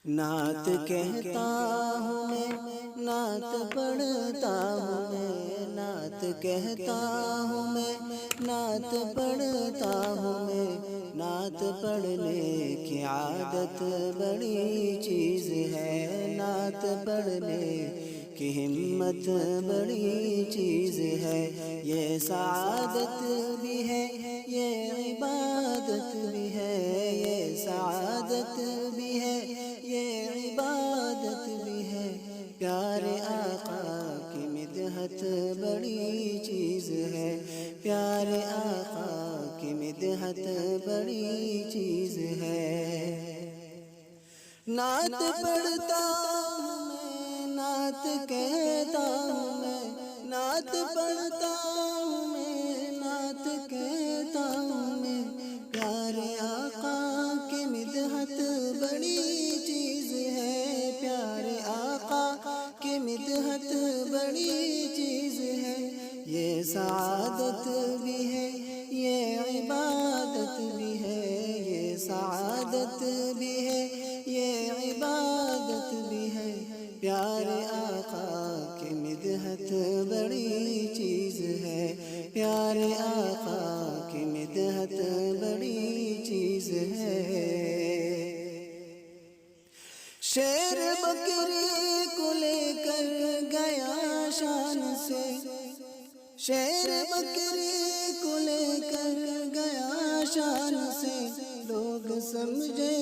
نعت کہتا ہوں میں، نعت پڑھتا ہوں میں، نعت کہتا ہوں میں، نعت پڑھتا ہوں میں، نعت پڑھنے کی عادت بڑی چیز ہے، نعت پڑھنے کی ہمت بڑی چیز ہے، یہ سعادت بھی ہے، یہ عبادت بھی ہے، یہ سعادت بھی ہے، یہ عبادت بھی ہے، پیارے آقا کی مدحت بڑی چیز ہے، پیارے آقا کی مدحت بڑی چیز ہے۔ نعت پڑھتا ہوں میں، نعت کہتا ہوں میں، نعت پڑھتا ہوں میں، نعت کہتا ہوں میں، پیارے آقا کی مدحت بڑی چیز ہے، پیارے آقا کی مدحت بڑی چیز ہے، یہ سعادت بھی ہے، یہ عبادت بھی ہے، یہ سعادت بھی ہے، یہ عبادت بھی ہے، پیارے آقا کی مدحت بڑی چیز ہے، پیارے آقا کی مدحت بڑی چیز ہے۔ شیر بکری کو لے کر گیا شان سے، شیر بکری کو لے کر گیا شان سے، لوگ سمجھے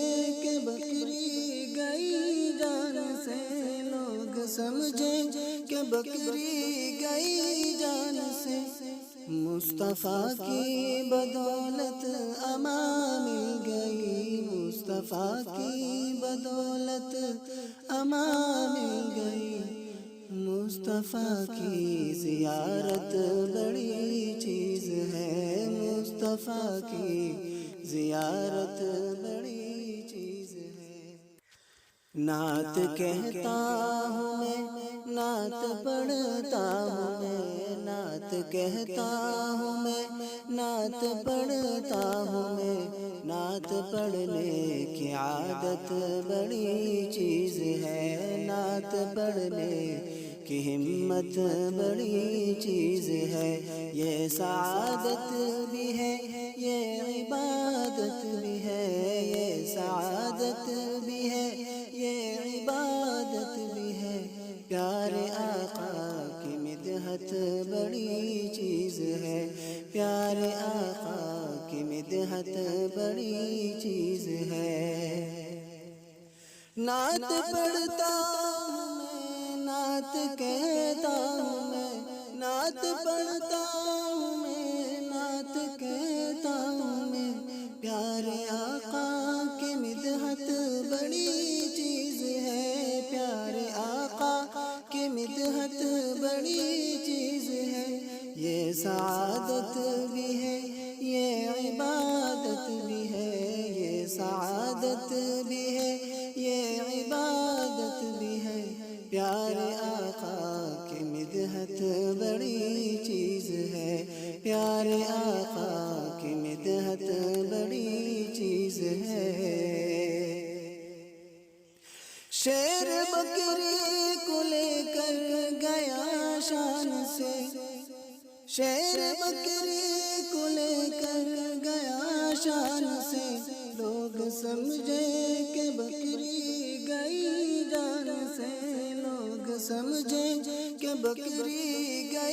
کہ بکری گئی جان سے، لوگ سمجھے کہ بکری گئی جان سے، مصطفیٰ کی بدولت امان مل گئی، مصطفیٰ کی بدولت امان مل گئی، مصطفیٰ کی زیارت بڑی چیز ہے، مصطفیٰ کی زیارت بڑی چیز ہے۔ نعت کہتا ہوں میں، نعت پڑھتا ہوں میں، نعت کہتا ہوں میں، نعت پڑھتا ہوں میں، نعت پڑھنے کی عادت بڑی چیز ہے، نعت پڑھنے کی ہمت بڑی چیز ہے، یہ سعادت بھی ہے، یہ عبادت بھی ہے، یہ سعادت بھی ہے، یہ عبادت بھی ہے، پیارے آقا کی مدحت بڑی چیز ہے، پیارے آقا کی مدحت بڑی چیز ہے۔ نعت پڑھتا ہوں میں، نعت کہتا ہوں میں، نعت پڑھتا ہوں میں، نعت کہتا ہوں میں، پیارے آقا کی مدحت بڑی چیز ہے، پیارے آقا کی مدحت بڑی چیز ہے، یہ سعادت بھی ہے، یہ عبادت بھی ہے، یہ سعادت بھی ہے، یہ عبادت بھی ہے، پیارے آقا کی مدحت بڑی چیز ہے، پیارے آقا کی مدحت بڑی چیز ہے۔ شیر بکری کو لے کر گیا شان سے، شیر بکری کو لے کر گیا شان سے، لوگ سمجھے کہ بکری گئی جان سے، لوگ سمجھے کہ بکری گئی